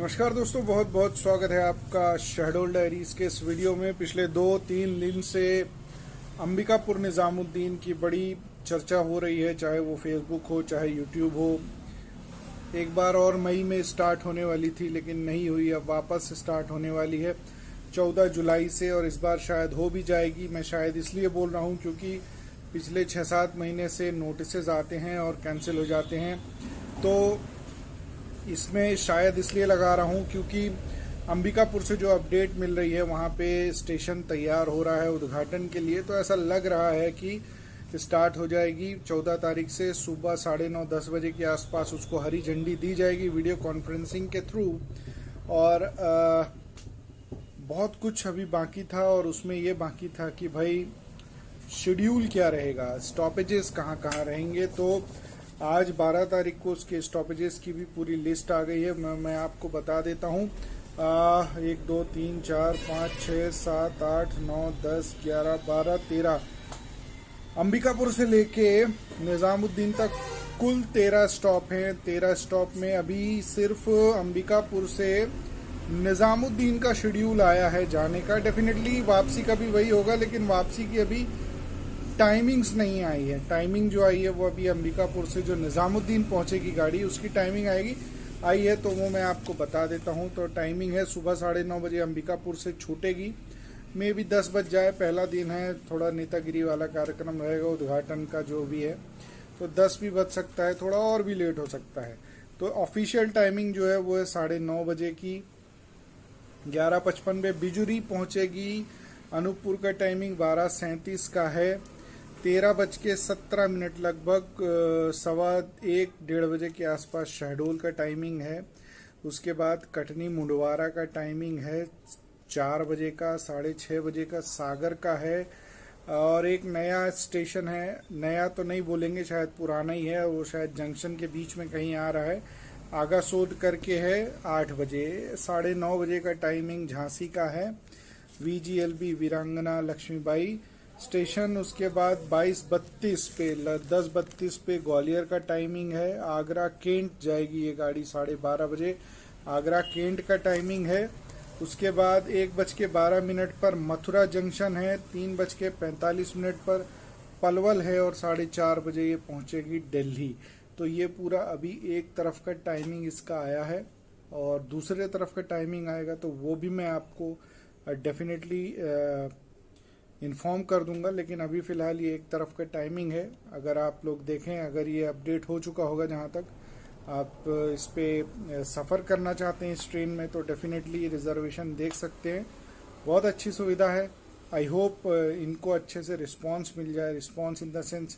नमस्कार दोस्तों, बहुत बहुत स्वागत है आपका शहडोल डायरीज के इस वीडियो में। पिछले 2-3 दिन से अंबिकापुर निज़ामुद्दीन की बड़ी चर्चा हो रही है, चाहे वो फेसबुक हो चाहे यूट्यूब हो। एक बार और मई में स्टार्ट होने वाली थी लेकिन नहीं हुई, अब वापस स्टार्ट होने वाली है 14 जुलाई से, और इस बार शायद हो भी जाएगी। मैं शायद इसलिए बोल रहा हूँ क्योंकि पिछले 6-7 महीने से नोटिसेज आते हैं और कैंसिल हो जाते हैं, तो इसमें शायद इसलिए लगा रहा हूँ क्योंकि अंबिकापुर से जो अपडेट मिल रही है वहाँ पे स्टेशन तैयार हो रहा है उद्घाटन के लिए। तो ऐसा लग रहा है कि स्टार्ट हो जाएगी 14 तारीख से सुबह 9:30-10 बजे के आसपास। उसको हरी झंडी दी जाएगी वीडियो कॉन्फ्रेंसिंग के थ्रू। और बहुत कुछ अभी बाकी था, और उसमें ये बाकी था कि भाई शेड्यूल क्या रहेगा, स्टॉपेजेस कहाँ कहाँ रहेंगे। तो आज 12 तारीख को उसके स्टॉपेजेस की भी पूरी लिस्ट आ गई है। मैं आपको बता देता हूँ। 1 2 3 4 5 6 7 8 9 10 11 12 13 अंबिकापुर से लेके निज़ामुद्दीन तक कुल 13 स्टॉप हैं। 13 स्टॉप में अभी सिर्फ अंबिकापुर से निज़ामुद्दीन का शेड्यूल आया है जाने का। डेफिनेटली वापसी का भी वही होगा, लेकिन वापसी की अभी टाइमिंग्स नहीं आई है। टाइमिंग जो आई है वो अभी अंबिकापुर से जो निज़ामुद्दीन पहुंचेगी गाड़ी, उसकी टाइमिंग आई है, तो वो मैं आपको बता देता हूं। तो टाइमिंग है सुबह 9:30 बजे अंबिकापुर से छूटेगी। मे भी 10 बज जाए, पहला दिन है, थोड़ा नेतागिरी वाला कार्यक्रम रहेगा उद्घाटन का जो भी है, तो 10 भी बज सकता है, थोड़ा और भी लेट हो सकता है। तो ऑफिशियल टाइमिंग जो है वो है 9:30 बजे की। 11:55 पे बिजुरी पहुंचेगी। अनूपपुर का टाइमिंग 12:37 का है। 13:17 लगभग 1:15-1:30 बजे के आसपास शहडोल का टाइमिंग है। उसके बाद कटनी मुंडवारा का टाइमिंग है 4 बजे का। 6:30 बजे का सागर का है। और एक नया स्टेशन है, नया तो नहीं बोलेंगे, शायद पुराना ही है, वो शायद जंक्शन के बीच में कहीं आ रहा है, आगासोड करके है, 8 बजे। 9:30 बजे का टाइमिंग झांसी का है, VGLB वीरांगना लक्ष्मीबाई स्टेशन। उसके बाद 22:32 पे 10:32 पे ग्वालियर का टाइमिंग है। आगरा कैंट जाएगी ये गाड़ी 12:30 बजे, आगरा कैंट का टाइमिंग है। उसके बाद 1:12 पर मथुरा जंक्शन है। 3:45 पर पलवल है, और 4:30 बजे ये पहुंचेगी दिल्ली। तो ये पूरा अभी एक तरफ का टाइमिंग इसका आया है, और दूसरे तरफ का टाइमिंग आएगा तो वो भी मैं आपको डेफिनेटली इन्फॉर्म कर दूंगा। लेकिन अभी फ़िलहाल ये एक तरफ का टाइमिंग है। अगर आप लोग देखें, अगर ये अपडेट हो चुका होगा, जहाँ तक आप इस पे सफ़र करना चाहते हैं इस ट्रेन में, तो डेफिनेटली रिजर्वेशन देख सकते हैं। बहुत अच्छी सुविधा है। आई होप इनको अच्छे से रिस्पांस मिल जाए, रिस्पांस इन द सेंस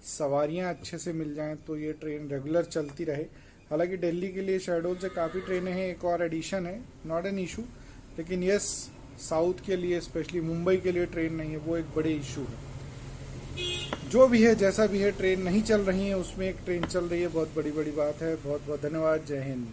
सवारियाँ अच्छे से मिल जाएं, तो ये ट्रेन रेगुलर चलती रहे। हालांकि दिल्ली के लिए शहडोल से काफ़ी ट्रेनें हैं, एक और एडिशन है, नॉट एन इशू। लेकिन यस, साउथ के लिए, स्पेशली मुंबई के लिए ट्रेन नहीं है, वो एक बड़े इशू है। जो भी है, जैसा भी है, ट्रेन नहीं चल रही है, उसमें एक ट्रेन चल रही है, बहुत बड़ी बात है। बहुत बहुत धन्यवाद। जय हिंद।